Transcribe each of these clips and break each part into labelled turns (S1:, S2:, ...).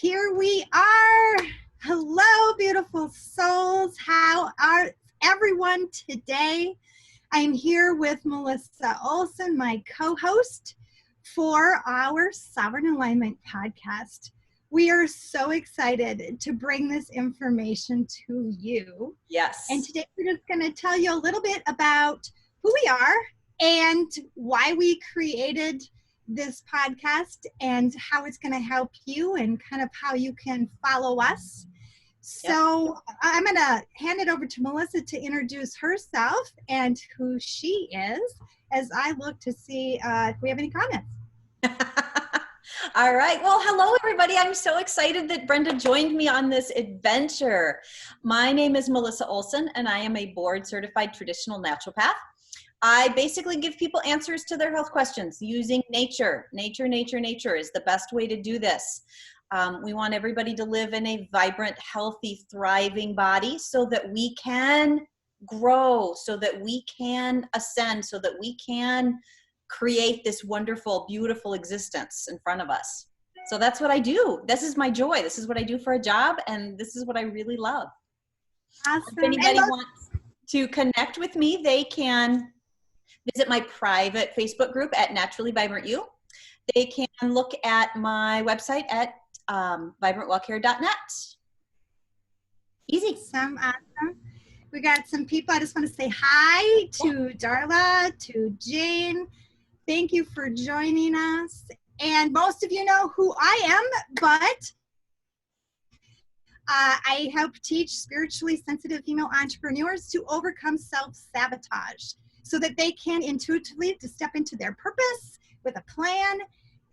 S1: Here we are. Hello, beautiful souls. How are everyone today? I'm here with Melissa Olson, my co-host for our Sovereign Alignment podcast. We are so excited to bring this information to you.
S2: Yes.
S1: And today we're just going to tell you a little bit about who we are and why we created this podcast and how it's going to help you and kind of how you can follow us. So I'm going to hand it over to Melissa to introduce herself and who she is as I look to see if we have any comments.
S2: All right. Well, hello, everybody. I'm so excited that Brenda joined me on this adventure. My name is Melissa Olson, and I am a board-certified traditional naturopath. I basically give people answers to their health questions using nature. Nature is the best way to do this. We want everybody to live in a vibrant, healthy, thriving body so that we can grow, so that we can ascend, so that we can create this wonderful, beautiful existence in front of us. So that's what I do. This is my joy. This is what I do for a job, and this is what I really love.
S1: Awesome.
S2: If anybody wants to connect with me, they can visit my private Facebook group at Naturally Vibrant You. They can look at my website at vibrantwellcare.net. Easy.
S1: Awesome. We got some people. I just want to say hi to Darla, to Jane. Thank you for joining us. And most of you know who I am, but I help teach spiritually sensitive female entrepreneurs to overcome self-sabotage so that they can intuitively to step into their purpose with a plan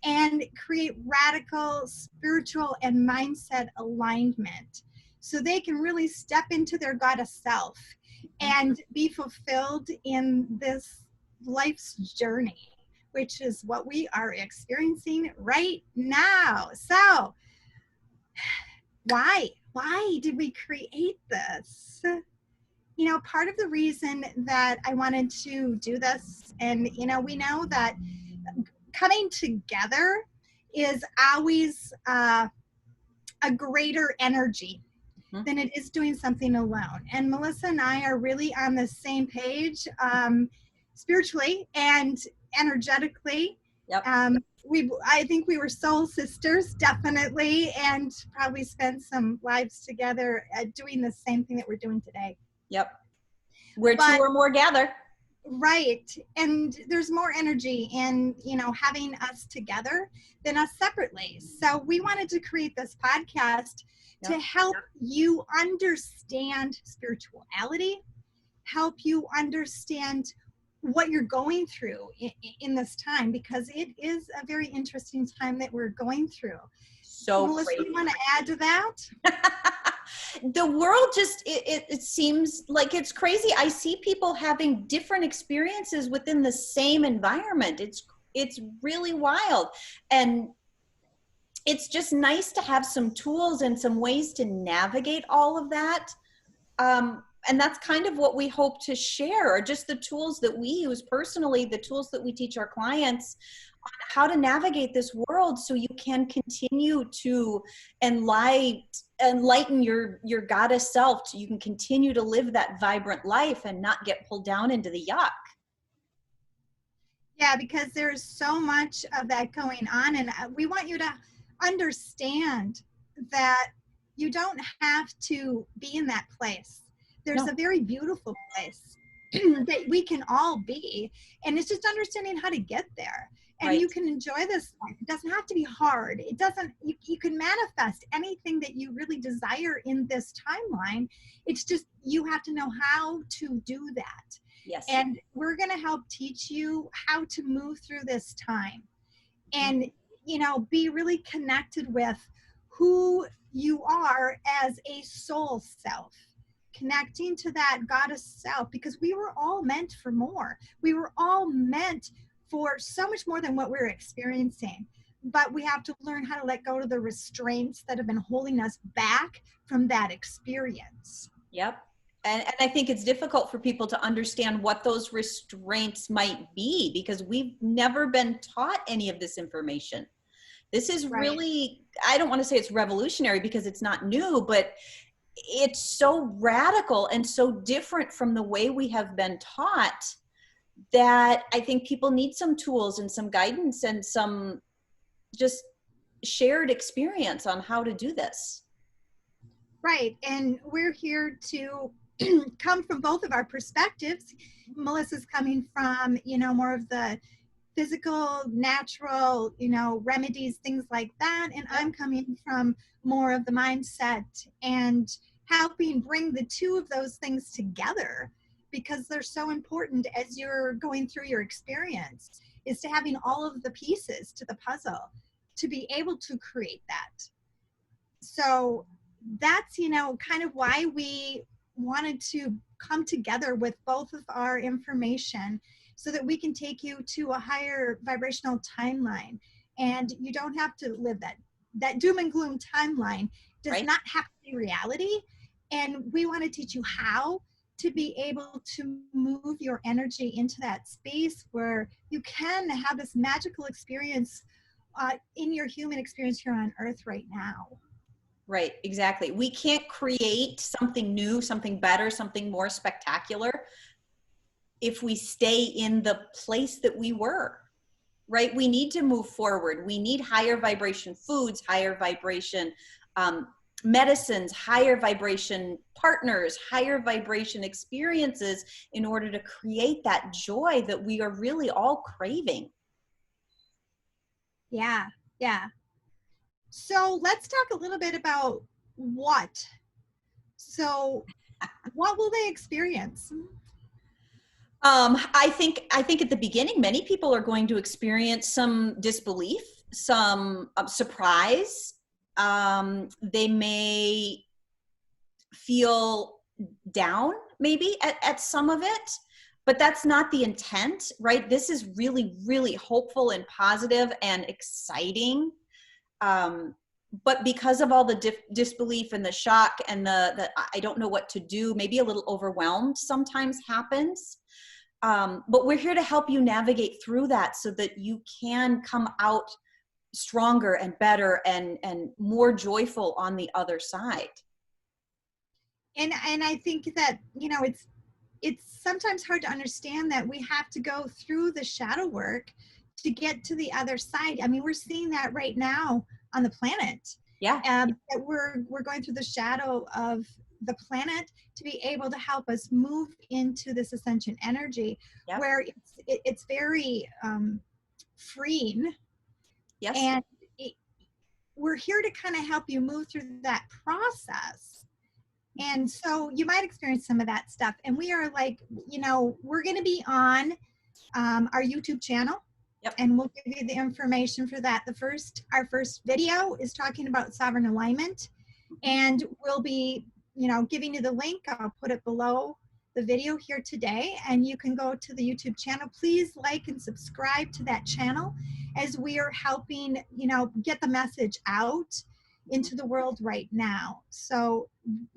S1: and create radical spiritual and mindset alignment so they can really step into their goddess self and be fulfilled in this life's journey, which is what we are experiencing right now. So why did we create this? You know, part of the reason that I wanted to do this, and you know, we know that coming together is always a greater energy than it is doing something alone. And Melissa and I are really on the same page spiritually and energetically. I think we were soul sisters, definitely, and probably spent some lives together doing the same thing that we're doing today.
S2: Yep. Where two or more gather.
S1: Right. And there's more energy in, you know, having us together than us separately. So we wanted to create this podcast to help you understand spirituality, help you understand what you're going through in this time, because it is a very interesting time that we're going through.
S2: So
S1: Melissa, you want to add to that?
S2: The world just, it seems like it's crazy. I see people having different experiences within the same environment. It's really wild. And it's just nice to have some tools and some ways to navigate all of that. And that's kind of what we hope to share, are just the tools that we use personally, the tools that we teach our clients on how to navigate this world so you can continue to enlighten your goddess self, so you can continue to live that vibrant life and not get pulled down into the yuck.
S1: Yeah, because there's so much of that going on, and we want you to understand that you don't have to be in that place. There's a very beautiful place that we can all be, and it's just understanding how to get there. And you can enjoy this life. It doesn't have to be hard. It doesn't, you can manifest anything that you really desire in this timeline. It's just, you have to know how to do that.
S2: Yes.
S1: And we're going to help teach you how to move through this time and, you know, be really connected with who you are as a soul self, connecting to that goddess self, because we were all meant for more. We were all meant for so much more than what we're experiencing, but we have to learn how to let go of the restraints that have been holding us back from that experience.
S2: Yep. And I think it's difficult for people to understand what those restraints might be, because we've never been taught any of this information. This is
S1: Right.
S2: really, I don't want to say it's revolutionary because it's not new, but it's so radical and so different from the way we have been taught that I think people need some tools and some guidance and some just shared experience on how to do this.
S1: Right. And we're here to come from both of our perspectives. Melissa's coming from, more of the physical, natural, remedies, things like that. And I'm coming from more of the mindset and helping bring the two of those things together, because they're so important as you're going through your experience, is to having all of the pieces to the puzzle to be able to create that. So that's, kind of why we wanted to come together with both of our information so that we can take you to a higher vibrational timeline. And you don't have to live that doom and gloom timeline does
S2: Right.
S1: not have to be reality. And we want to teach you how to be able to move your energy into that space where you can have this magical experience in your human experience here on Earth right now.
S2: Right, exactly. We can't create something new, something better, something more spectacular if we stay in the place that we were, right? We need to move forward. We need higher vibration foods, higher vibration medicines, higher vibration partners, higher vibration experiences in order to create that joy that we are really all craving.
S1: Yeah, yeah. So let's talk a little bit about what. So what will they experience?
S2: I think at the beginning, many people are going to experience some disbelief, some surprise. They may feel down maybe at some of it, but that's not the intent, right? This is really, really hopeful and positive and exciting. But because of all the disbelief and the shock and the I don't know what to do, maybe a little overwhelmed sometimes happens. But we're here to help you navigate through that so that you can come out stronger and better and more joyful on the other side.
S1: And I think that, it's sometimes hard to understand that we have to go through the shadow work to get to the other side. I mean, we're seeing that right now on the planet.
S2: Yeah.
S1: That we're going through the shadow of the planet to be able to help us move into this ascension energy,
S2: Yep.
S1: where it's very freeing.
S2: Yes.
S1: And we're here to kind of help you move through that process. And so you might experience some of that stuff. And we are like, we're going to be on our YouTube channel.
S2: Yep.
S1: And we'll give you the information for that. Our first video is talking about sovereign alignment. And we'll be, giving you the link. I'll put it below the video here today. And you can go to the YouTube channel. Please like and subscribe to that channel as we are helping, get the message out into the world right now. So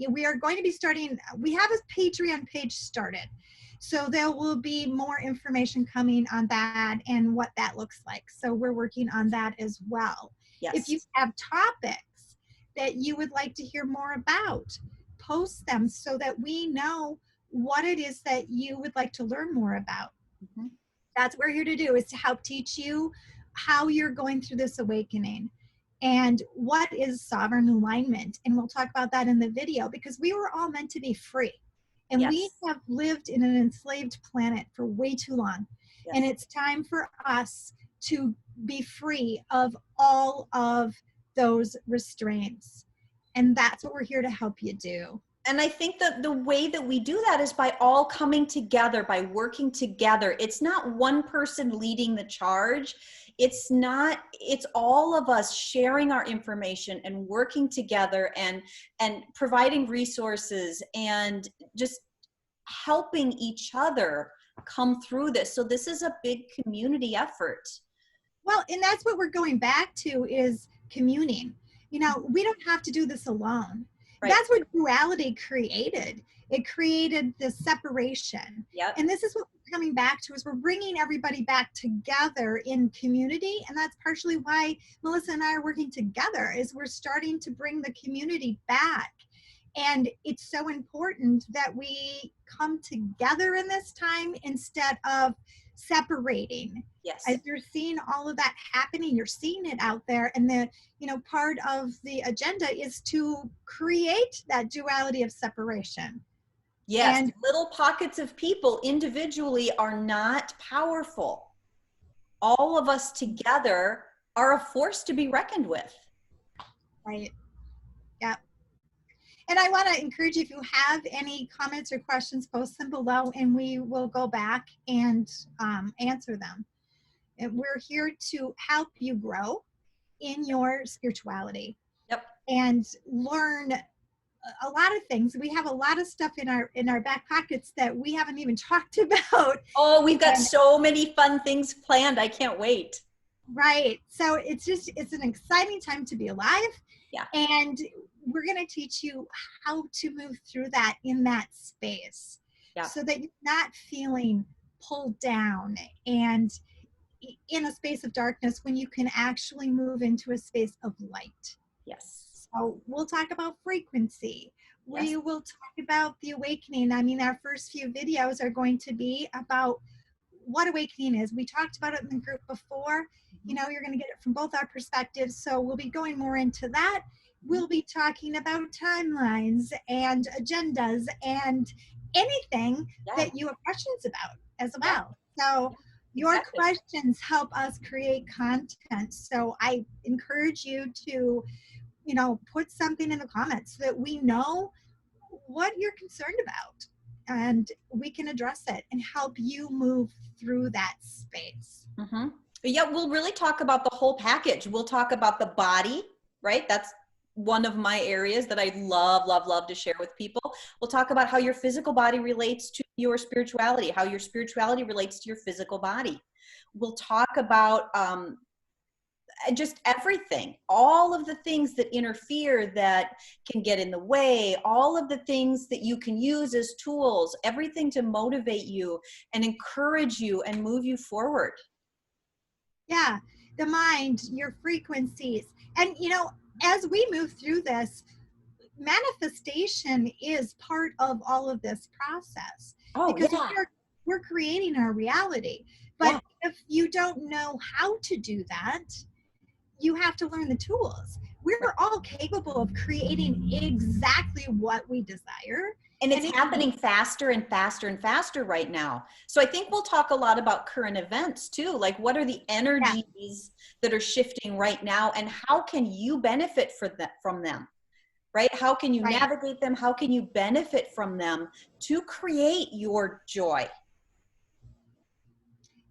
S1: we are going to be starting, we have a Patreon page started. So there will be more information coming on that and what that looks like. So we're working on that as well.
S2: Yes.
S1: If you have topics that you would like to hear more about, post them so that we know what it is that you would like to learn more about. Mm-hmm. That's what we're here to do, is to help teach you how you're going through this awakening and what is sovereign alignment. And we'll talk about that in the video, because we were all meant to be free. And
S2: yes.
S1: we have lived in an enslaved planet for way too long. Yes. And it's time for us to be free of all of those restraints. And that's what we're here to help you do.
S2: And I think that the way that we do that is by all coming together, by working together. It's not one person leading the charge. It's all of us sharing our information and working together and providing resources and just helping each other come through this. So this is a big community effort.
S1: Well, and that's what we're going back to, is communing. We don't have to do this alone. Right. That's what duality created. It created the separation.
S2: Yep.
S1: And this is what we coming back to is we're bringing everybody back together in community. And that's partially why Melissa and I are working together, is we're starting to bring the community back. And it's so important that we come together in this time instead of separating.
S2: Yes.
S1: As you're seeing all of that happening, you're seeing it out there. And the, part of the agenda is to create that duality of separation.
S2: Yes,
S1: And
S2: little pockets of people individually are not powerful. All of us together are a force to be reckoned with.
S1: right. Yeah. And I want to encourage you, if you have any comments or questions, post them below and we will go back and answer them. And we're here to help you grow in your spirituality.
S2: Yep.
S1: And learn a lot of things. We have a lot of stuff in our back pockets that we haven't even talked about.
S2: Oh, we've got so many fun things planned. I can't wait.
S1: Right. So it's an exciting time to be alive.
S2: Yeah.
S1: And we're going to teach you how to move through that in that space.
S2: Yeah.
S1: So that you're not feeling pulled down and in a space of darkness, when you can actually move into a space of light.
S2: Yes.
S1: So we'll talk about frequency.
S2: Yes.
S1: We will talk about the awakening. I mean, our first few videos are going to be about what awakening is. We talked about it in the group before. You're going to get it from both our perspectives. So we'll be going more into that. We'll be talking about timelines and agendas and anything that you have questions about as well. So your questions help us create content. So I encourage you to put something in the comments so that we know what you're concerned about and we can address it and help you move through that space.
S2: Mm-hmm. Yeah, we'll really talk about the whole package. We'll talk about the body, right? That's one of my areas that I love to share with people. We'll talk about how your physical body relates to your spirituality, how your spirituality relates to your physical body. We'll talk about just everything, all of the things that interfere, that can get in the way, all of the things that you can use as tools, everything to motivate you and encourage you and move you forward.
S1: Yeah, the mind, your frequencies. And, as we move through this, manifestation is part of all of this process.
S2: Oh,
S1: because
S2: yeah.
S1: we're creating our reality. But if you don't know how to do that, you have to learn the tools. We're all capable of creating exactly what we desire.
S2: And it's happening faster and faster and faster right now. So I think we'll talk a lot about current events too. Like, what are the energies that are shifting right now, and how can you benefit from them, right? How can you navigate them? How can you benefit from them to create your joy?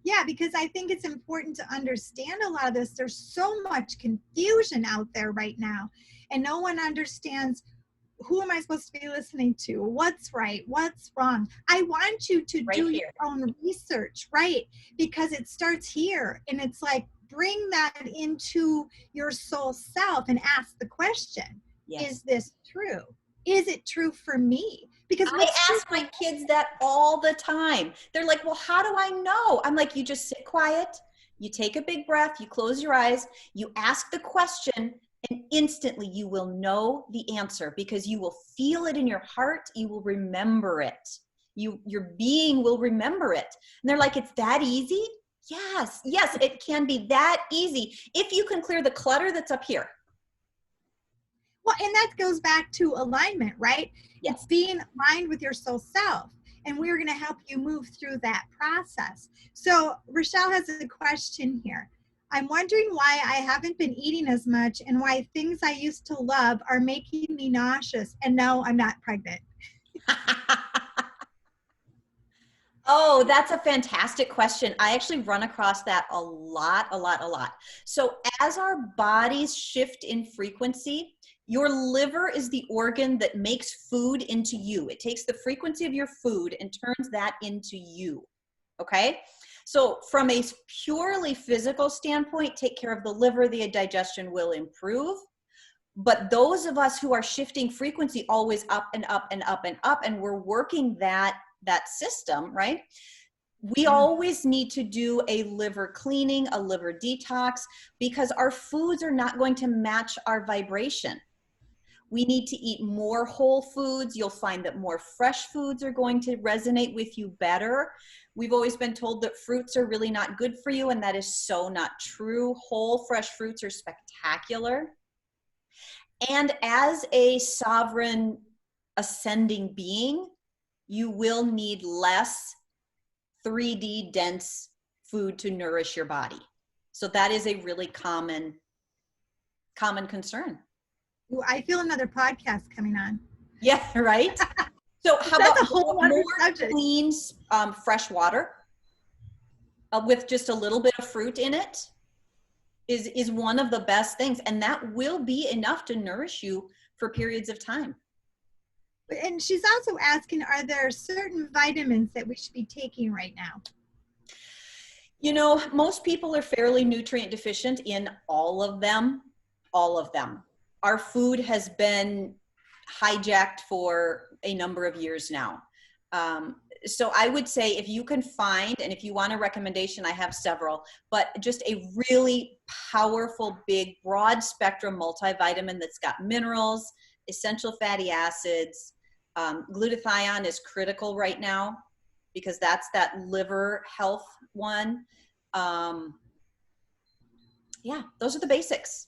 S1: Yeah, because I think it's important to understand a lot of this. There's so much confusion out there right now, and no one understands, who am I supposed to be listening to? What's right? What's wrong? I want you to do your own research, right? Because it starts here, and it's like, bring that into your soul self and ask the question, is this true? Is it true for me? Because
S2: I ask my kids that all the time. They're like, well, how do I know? I'm like, you just sit quiet, you take a big breath, you close your eyes, you ask the question, and instantly you will know the answer, because you will feel it in your heart. You will remember it. Your being will remember it. And they're like, it's that easy? Yes, it can be that easy if you can clear the clutter that's up here.
S1: Well, and that goes back to alignment, right?
S2: Yes.
S1: It's being aligned with your soul self. And we're going to help you move through that process. So Rochelle has a question here. I'm wondering why I haven't been eating as much, and why things I used to love are making me nauseous. And no, I'm not pregnant.
S2: Oh, that's a fantastic question. I actually run across that a lot. So as our bodies shift in frequency, your liver is the organ that makes food into you. It takes the frequency of your food and turns that into you. Okay? So from a purely physical standpoint, take care of the liver, the digestion will improve. But those of us who are shifting frequency always up and up and up and up, and we're working that system, right? We always need to do a liver cleaning, a liver detox, because our foods are not going to match our vibration. We need to eat more whole foods. You'll find that more fresh foods are going to resonate with you better. We've always been told that fruits are really not good for you, and that is so not true. Whole, fresh fruits are spectacular. And as a sovereign ascending being, you will need less 3D dense food to nourish your body. So that is a really common concern.
S1: Ooh, I feel another podcast coming on.
S2: Yeah, right? So how
S1: That's
S2: about
S1: a whole
S2: more
S1: subject.
S2: clean, fresh water with just a little bit of fruit in it is one of the best things. And that will be enough to nourish you for periods of time.
S1: And she's also asking, are there certain vitamins that we should be taking right now?
S2: You know, most people are fairly nutrient deficient in all of them. All of them. Our food has been hijacked for a number of years now. So I would say if you can find, and if you want a recommendation, I have several, but just a really powerful, big, broad spectrum multivitamin that's got minerals, essential fatty acids. Glutathione is critical right now because that's that liver health one. Yeah, those are the basics.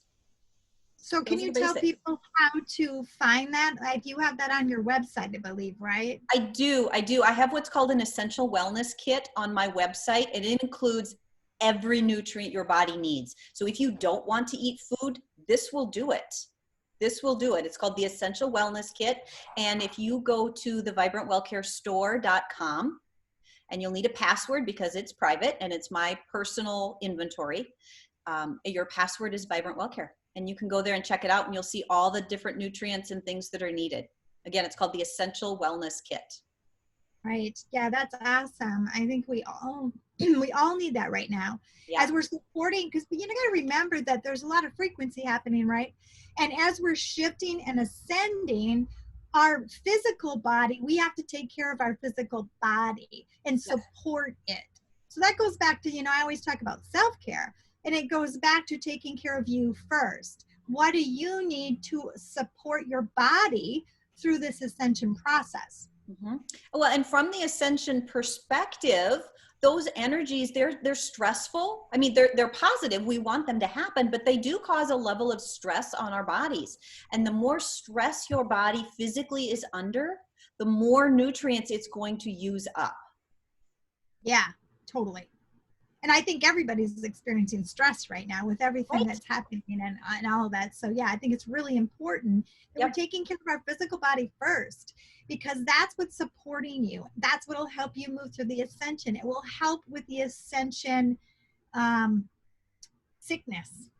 S1: So can you tell people how to find that? Like, you have that on your website, I believe, right?
S2: I do. I have what's called an essential wellness kit on my website, and it includes every nutrient your body needs. So if you don't want to eat food, this will do it. This will do it. It's called the Essential Wellness Kit. And if you go to the vibrantwellcarestore.com, and you'll need a password because it's private and it's my personal inventory, your password is Vibrant Wellcare. And you can go there and check it out, and you'll see all the different nutrients and things that are needed. Again, it's called the Essential Wellness Kit.
S1: Right. Yeah, that's awesome. I think we all need that right now. Yeah. As we're supporting, because you got to remember that there's a lot of frequency happening, right? And as we're shifting and ascending our physical body, we have to take care of our physical body and support it. So that goes back to, I always talk about self-care, and it goes back to taking care of you first. What do you need to support your body through this ascension process?
S2: Mm-hmm. Well, and from the ascension perspective, those energies, they're stressful. I mean, they're positive. We want them to happen, but they do cause a level of stress on our bodies. And the more stress your body physically is under, the more nutrients it's going to use up.
S1: Yeah, totally. And I think everybody's experiencing stress right now with everything that's happening and all of that. So yeah, I think it's really important that we're taking care of our physical body first, because that's what's supporting you. That's what will help you move through the ascension. It will help with the ascension sickness,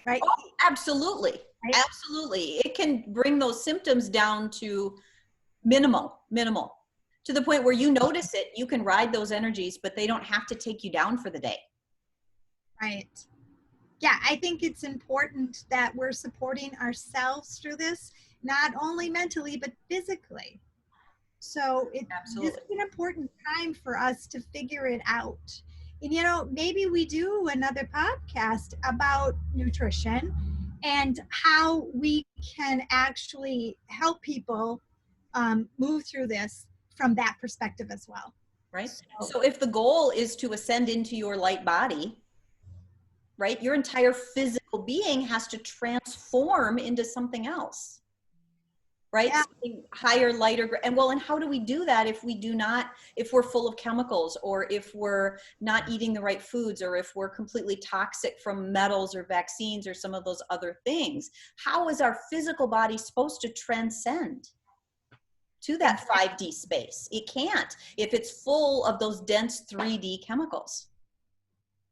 S1: right?
S2: Oh, absolutely. Right? Absolutely. It can bring those symptoms down to minimal. To the point where you notice it, you can ride those energies, but they don't have to take you down for the day.
S1: Right. Yeah, I think it's important that we're supporting ourselves through this, not only mentally, but physically. So this is an important time for us to figure it out. And, maybe we do another podcast about nutrition and how we can actually help people move through this from that perspective as well.
S2: Right. So if the goal is to ascend into your light body, right, your entire physical being has to transform into something else, right?
S1: Yeah.
S2: Something higher, lighter. And how do we do that if we're full of chemicals, or if we're not eating the right foods, or if we're completely toxic from metals or vaccines or some of those other things? How is our physical body supposed to transcend to that 5D space? It can't if it's full of those dense 3D chemicals.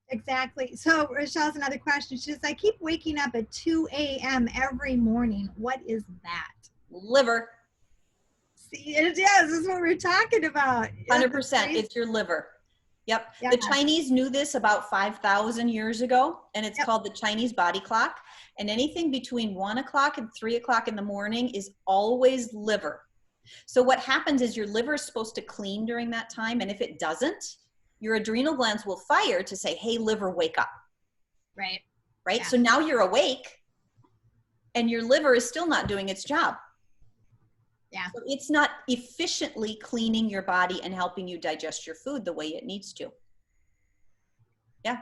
S1: Exactly. So Rochelle's another question. She says, I keep waking up at 2 a.m. every morning. What is that?
S2: Liver.
S1: See, this is what we're talking about.
S2: 100%. It's your liver. Yep. The Chinese knew this about 5,000 years ago, and it's called the Chinese body clock. And anything between 1 o'clock and 3 o'clock in the morning is always liver. So what happens is your liver is supposed to clean during that time, and if it doesn't, your adrenal glands will fire to say, hey, liver, wake up.
S1: Right.
S2: Right?
S1: Yeah.
S2: So now you're awake and your liver is still not doing its job.
S1: Yeah.
S2: So it's not efficiently cleaning your body and helping you digest your food the way it needs to. Yeah.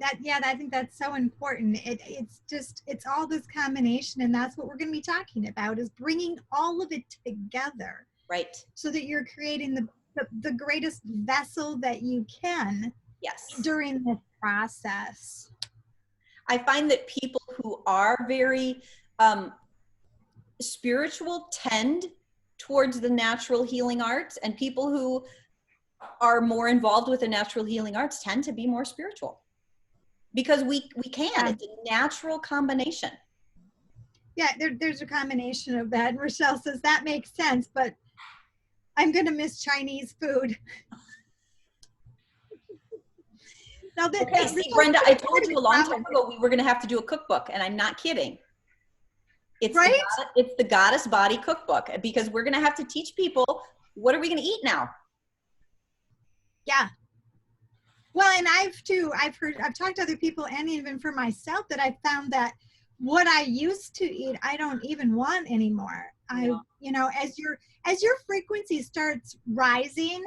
S1: I think that's so important. It's all this combination, and that's what we're going to be talking about, is bringing all of it together.
S2: Right.
S1: So that you're creating the greatest vessel that you can.
S2: Yes.
S1: During this process.
S2: I find that people who are very spiritual tend towards the natural healing arts, and people who are more involved with the natural healing arts tend to be more spiritual, because we can. Yeah. It's a natural combination.
S1: Yeah, there's a combination of that. And Rochelle says that makes sense, but I'm going to miss Chinese food. Now
S2: okay, see, Brenda, I told you a long time ago we were going to have to do a cookbook, and I'm not kidding. It's right? It's the Goddess Body Cookbook, because we're going to have to teach people, what are we going to eat now?
S1: Yeah. Well, and I've talked to other people, and even for myself, that I found that what I used to eat, I don't even want anymore. Yeah. As your frequency starts rising,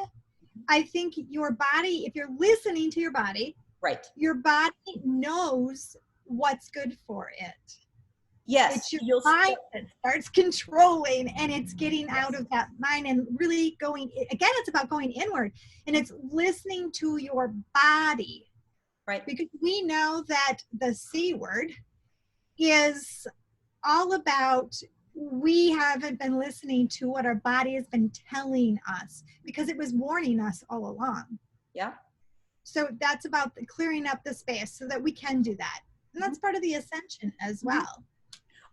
S1: I think your body, if you're listening to your body,
S2: right,
S1: your body knows what's good for it.
S2: Yes.
S1: It's your mind that starts controlling, and it's getting out of that mind and really going, again, it's about going inward, and it's listening to your body.
S2: Right.
S1: Because we know that the C word is all about, we haven't been listening to what our body has been telling us, because it was warning us all along.
S2: Yeah.
S1: So that's about clearing up the space so that we can do that. And that's part of the ascension as well.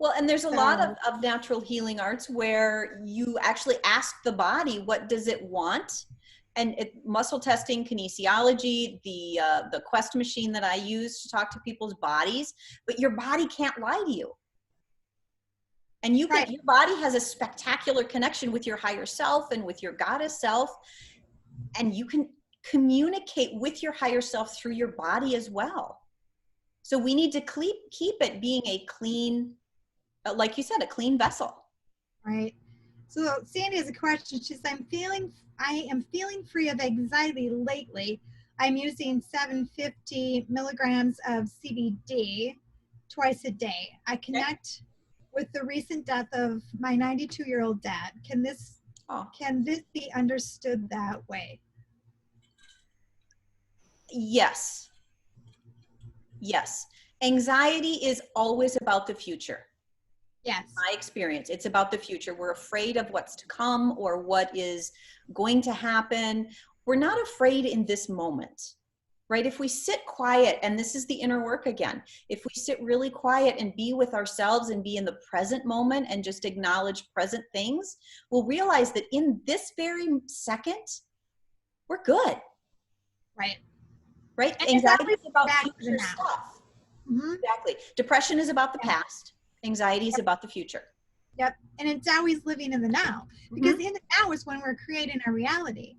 S2: Well, and there's a lot of natural healing arts where you actually ask the body, what does it want? And muscle testing, kinesiology, the Quest machine that I use to talk to people's bodies, but your body can't lie to you. And your body has a spectacular connection with your higher self and with your goddess self. And you can communicate with your higher self through your body as well. So we need to keep it being a clean, like you said, a clean vessel.
S1: Right. So Sandy has a question. She says, I am feeling free of anxiety lately. I'm using 750 milligrams of CBD twice a day. I connect with the recent death of my 92-year-old dad. Can this be understood that way?
S2: Yes. Yes. Anxiety is always about the future.
S1: Yes.
S2: My experience. It's about the future. We're afraid of what's to come or what is going to happen. We're not afraid in this moment, right? If we sit quiet, and this is the inner work again, if we sit really quiet and be with ourselves and be in the present moment and just acknowledge present things, we'll realize that in this very second, we're good.
S1: Right.
S2: Right? And anxiety is about future stuff. Mm-hmm. Exactly. Depression is about the past. Anxiety is about the future.
S1: Yep. And it's always living in the now, because in the now is when we're creating our reality.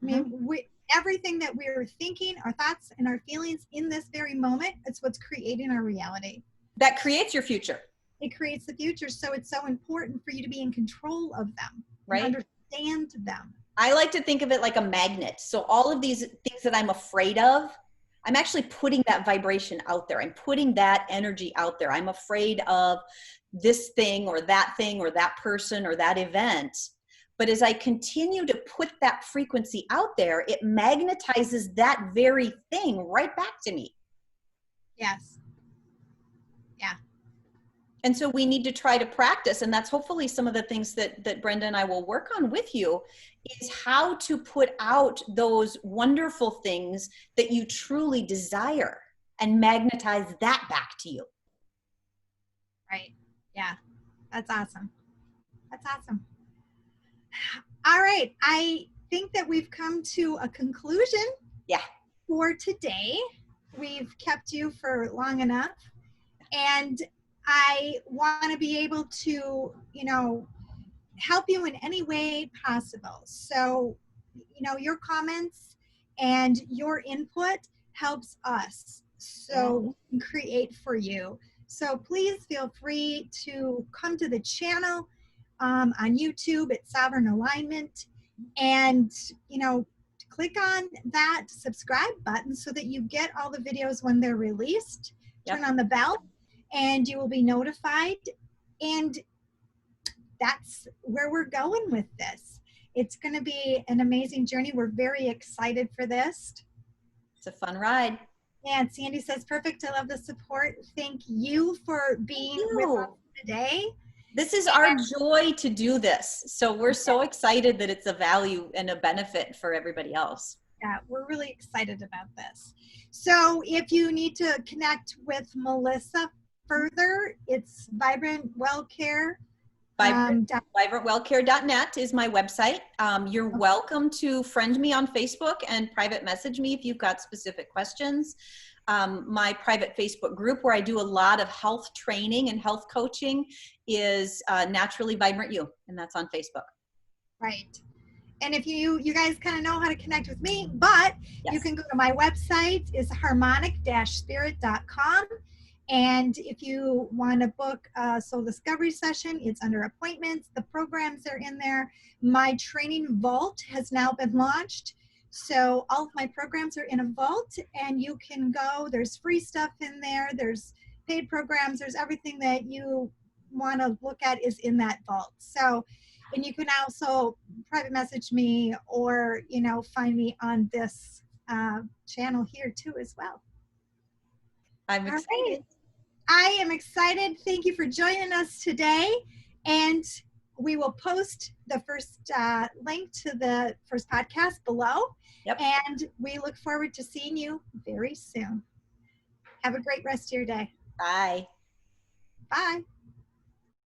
S1: I mean, everything that we're thinking, our thoughts and our feelings in this very moment, it's what's creating our reality.
S2: That creates your future.
S1: It creates the future. So it's so important for you to be in control of them,
S2: right?
S1: And understand them.
S2: I like to think of it like a magnet. So all of these things that I'm afraid of, I'm actually putting that vibration out there. I'm putting that energy out there. I'm afraid of this thing or that person or that event. But as I continue to put that frequency out there, it magnetizes that very thing right back to me.
S1: Yes. Yeah.
S2: And so we need to try to practice, and that's hopefully some of the things that Brenda and I will work on with you, is how to put out those wonderful things that you truly desire and magnetize that back to you.
S1: Right. Yeah. That's awesome. That's awesome. All right. I think that we've come to a conclusion for today. We've kept you for long enough. And I want to be able to, help you in any way possible. So, your comments and your input helps us so we can create for you. So please feel free to come to the channel on YouTube at Sovereign Alignment, and click on that subscribe button so that you get all the videos when they're released. Turn on the bell and you will be notified. And that's where we're going with this. It's going to be an amazing journey. We're very excited for this.
S2: It's a fun ride.
S1: And Sandy says, perfect. I love the support. Thank you for being with us today.
S2: This is our joy to do this. So we're so excited that it's a value and a benefit for everybody else.
S1: Yeah, we're really excited about this. So if you need to connect with Melissa further, it's Vibrant Wellcare.
S2: VibrantWellCare.net is my website. You're welcome to friend me on Facebook and private message me if you've got specific questions. My private Facebook group where I do a lot of health training and health coaching is Naturally Vibrant You, and that's on Facebook.
S1: Right. And if you guys kind of know how to connect with me, but you can go to my website, is harmonic-spirit.com. And if you want to book a soul discovery session, it's under appointments. The programs are in there. My training vault has now been launched. So all of my programs are in a vault, and you can go. There's free stuff in there. There's paid programs. There's everything that you want to look at is in that vault. So, and you can also private message me or, find me on this channel here too as well.
S2: I'm excited.
S1: Right. I am excited. Thank you for joining us today. And we will post the first link to the first podcast below. And we look forward to seeing you very soon. Have a great rest of your day.
S2: Bye.
S1: Bye.